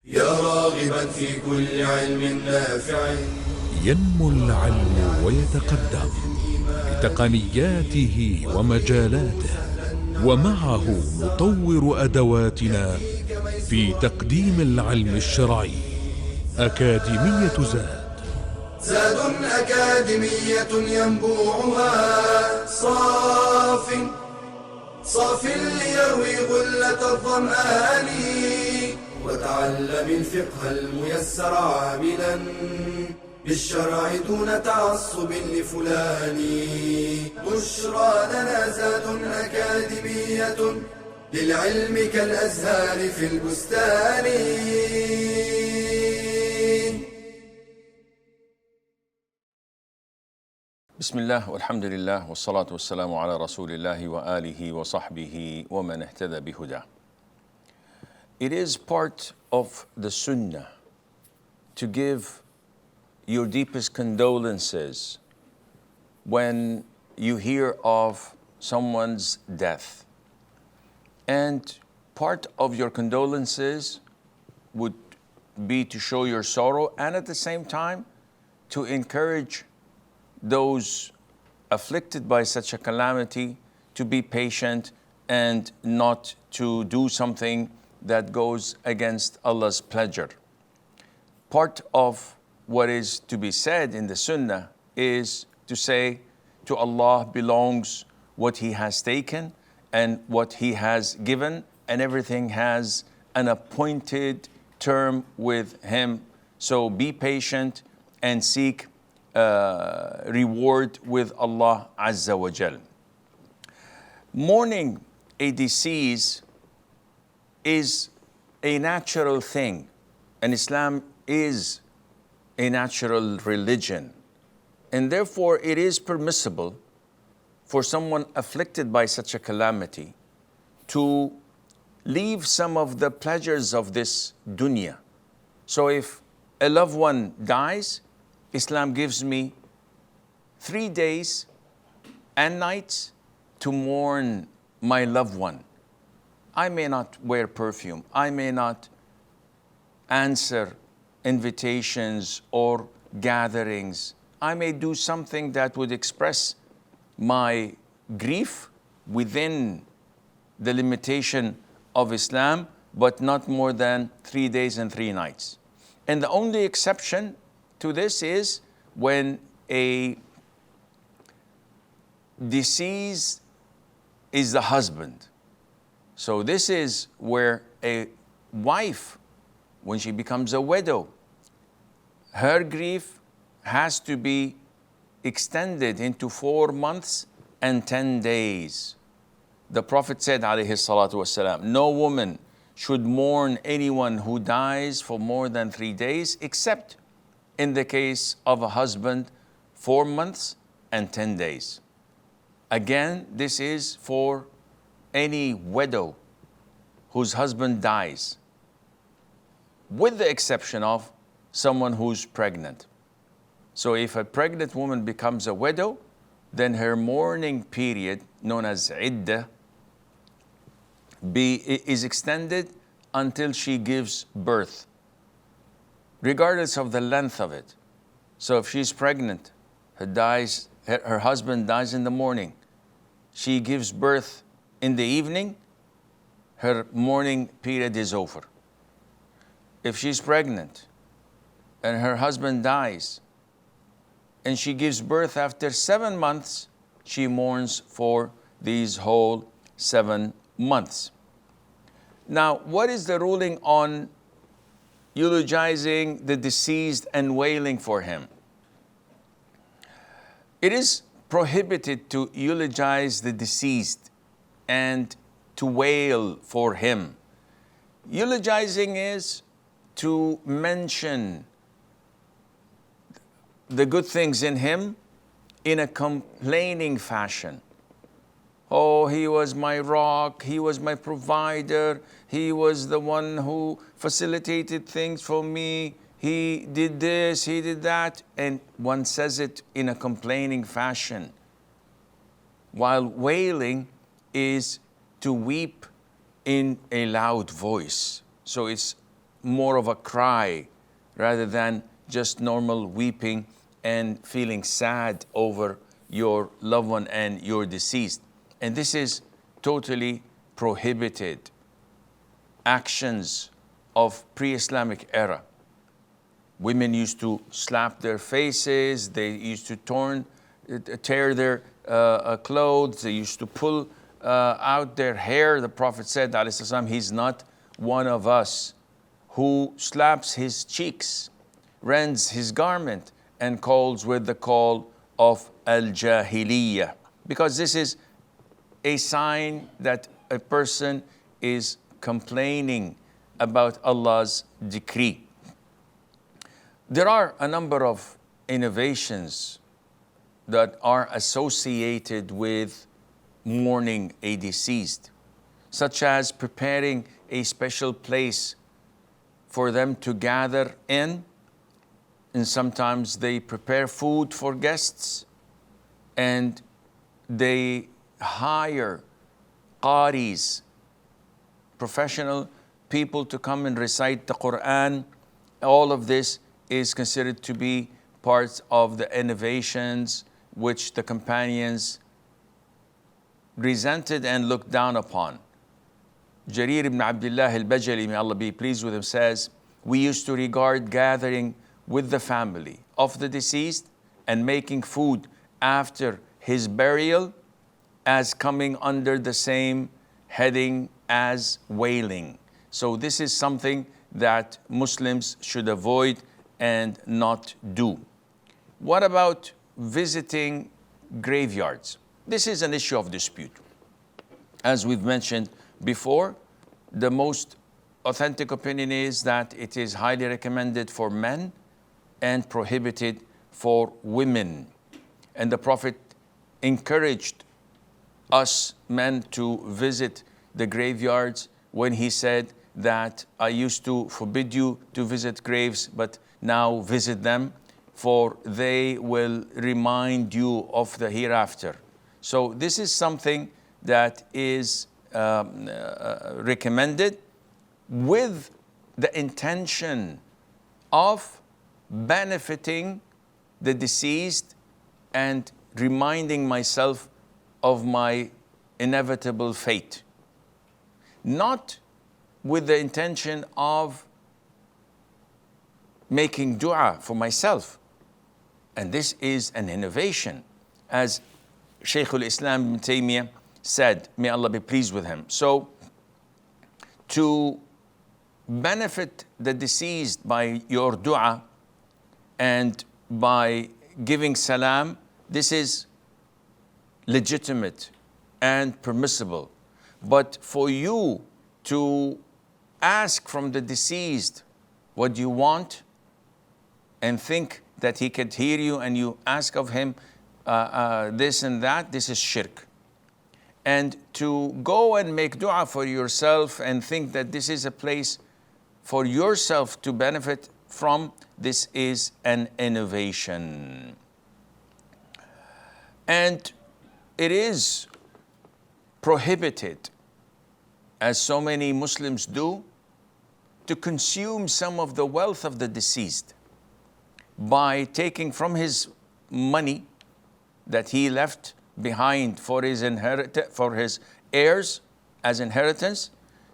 يا راغبا في كل علم نافع. ينمو العلم ويتقدم بتقنياته ومجالاته، ومعه نطور أدواتنا في تقديم العلم الشرعي. أكاديمية زاد أكاديمية ينبوعها صاف ليروي غلة الظمآن. وتعلم الفقه الميسر عاملا بالشرع دون تعصب لفلان. بشرى لنا زاد أكاديمية للعلم كالأزهار في البستان. بسم الله والحمد لله والصلاة والسلام على رسول الله وآله وصحبه ومن اهتدى بهداه. It is part of the Sunnah to give your deepest condolences when you hear of someone's death. And part of your condolences would be to show your sorrow and at the same time to encourage those afflicted by such a calamity to be patient and not to do something that goes against Allah's pleasure. Part of what is to be said in the Sunnah is to say to Allah belongs what He has taken and what He has given, and everything has an appointed term with Him. So be patient and seek reward with Allah Azza wa Jal. Mourning a decease is a natural thing, and Islam is a natural religion, and therefore it is permissible for someone afflicted by such a calamity to leave some of the pleasures of this dunya. So if a loved one dies, Islam gives me 3 days and nights to mourn my loved one. I may not wear perfume. I may not answer invitations or gatherings. I may do something that would express my grief within the limitation of Islam, but not more than 3 days and 3 nights. And the only exception to this is when a deceased is the husband. So this is where a wife, when she becomes a widow, her grief has to be extended into 4 months and 10 days. The Prophet said, alayhi salatu wasalam, no woman should mourn anyone who dies for more than 3 days, except in the case of a husband, 4 months and 10 days. Again, this is for any widow whose husband dies, with the exception of someone who's pregnant. So if a pregnant woman becomes a widow, then her mourning period, known as iddah, is extended until she gives birth, regardless of the length of it. So if she's pregnant, her husband dies in the morning, she gives birth in the evening, her mourning period is over. If she's pregnant and her husband dies and she gives birth after 7 months, she mourns for these whole 7 months. Now, what is the ruling on eulogizing the deceased and wailing for him? It is prohibited to eulogize the deceased and to wail for him. Eulogizing is to mention the good things in him in a complaining fashion. Oh, he was my rock, he was my provider, he was the one who facilitated things for me, he did this, he did that, and one says it in a complaining fashion. While wailing is to weep in a loud voice. So it's more of a cry rather than just normal weeping and feeling sad over your loved one and your deceased. And this is totally prohibited actions of pre-Islamic era. Women used to slap their faces, they used to tear their clothes, they used to pull out their hair. The Prophet said, ﷺ, he's not one of us who slaps his cheeks, rends his garment, and calls with the call of al-jahiliyyah. Because this is a sign that a person is complaining about Allah's decree. There are a number of innovations that are associated with mourning a deceased, such as preparing a special place for them to gather in, and sometimes they prepare food for guests, and they hire qaris, professional people, to come and recite the Quran. All of this is considered to be parts of the innovations which the companions resented and looked down upon. Jarir ibn Abdullah al-Bajali, may Allah be pleased with him, says, we used to regard gathering with the family of the deceased and making food after his burial as coming under the same heading as wailing. So this is something that Muslims should avoid and not do. What about visiting graveyards? This is an issue of dispute. As we've mentioned before, the most authentic opinion is that it is highly recommended for men and prohibited for women. And the Prophet encouraged us men to visit the graveyards when he said that I used to forbid you to visit graves, but now visit them, for they will remind you of the hereafter. So this is something that is recommended with the intention of benefiting the deceased and reminding myself of my inevitable fate. Not with the intention of making dua for myself. And this is an innovation, as Shaykh al-Islam ibn Taymiyyah said, may Allah be pleased with him. So, to benefit the deceased by your dua and by giving salam, this is legitimate and permissible. But for you to ask from the deceased what you want and think that he could hear you and you ask of him this and that, this is shirk. And to go and make dua for yourself and think that this is a place for yourself to benefit from, this is an innovation. And it is prohibited, as so many Muslims do, to consume some of the wealth of the deceased by taking from his money that he left behind for his heirs as inheritance,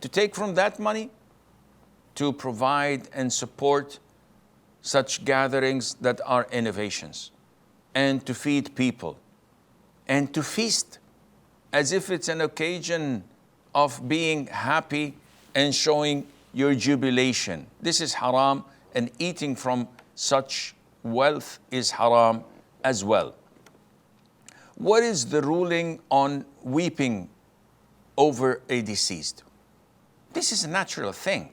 to take from that money to provide and support such gatherings that are innovations, and to feed people, and to feast as if it's an occasion of being happy and showing your jubilation. This is haram, and eating from such wealth is haram as well. What is the ruling on weeping over a deceased? This is a natural thing.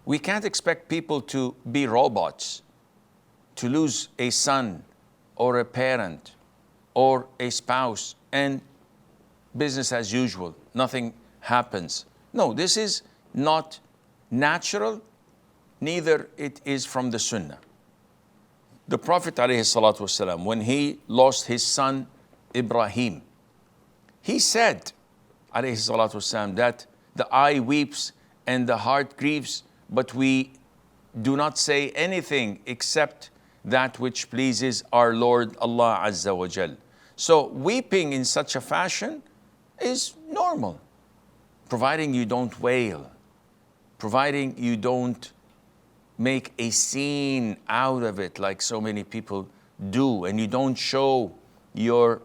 We can't expect people to be robots, to lose a son or a parent or a spouse and business as usual, nothing happens. No, this is not natural, neither it is from the Sunnah. The Prophet ﷺ, when he lost his son Ibrahim, he said ﷺ, that the eye weeps and the heart grieves, but we do not say anything except that which pleases our Lord Allah Azza wa Jal. So weeping in such a fashion is normal, providing you don't wail, providing you don't make a scene out of it like so many people do, and you don't show your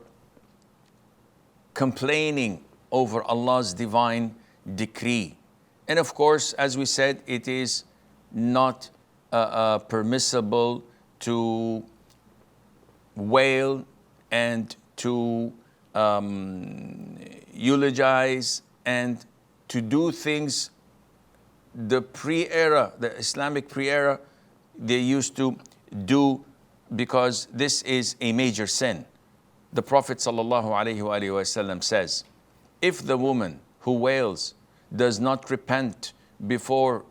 complaining over Allah's divine decree. And of course, as we said, it is not permissible to wail and to eulogize and to do things the pre-era, the Islamic pre-era, they used to do, because this is a major sin. The Prophet ﷺ says, if the woman who wails does not repent before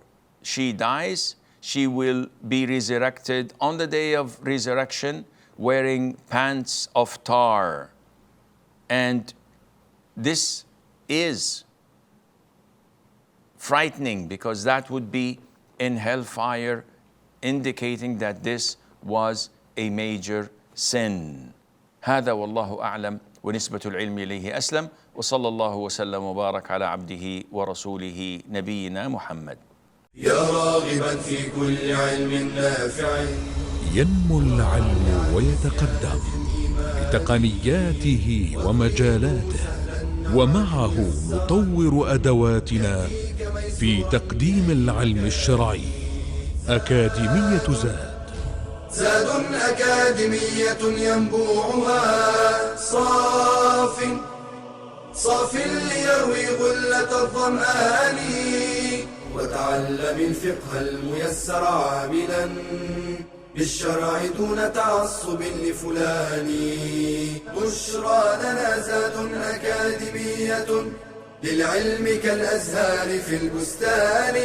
she dies, she will be resurrected on the day of resurrection wearing pants of tar. And this is frightening, because that would be in hellfire, indicating that this was a major sin. هذا والله أعلم ونسبة العلم إليه أسلم وصلى الله وسلم وبارك على عبده ورسوله نبينا محمد. يا راغبا في كل علم نافع ينمو العلم ويتقدم بتقنياته ومجالاته، ومعه نطور أدواتنا في تقديم العلم الشرعي. أكاديمية زاد أكاديمية ينبوعها صاف ليروي غلة الظمآن، وتعلم الفقه الميسر عاملا بالشرع دون تعصب لفلان. بشرى لنا زاد أكاديمية للعلم كالأزهار في البستان.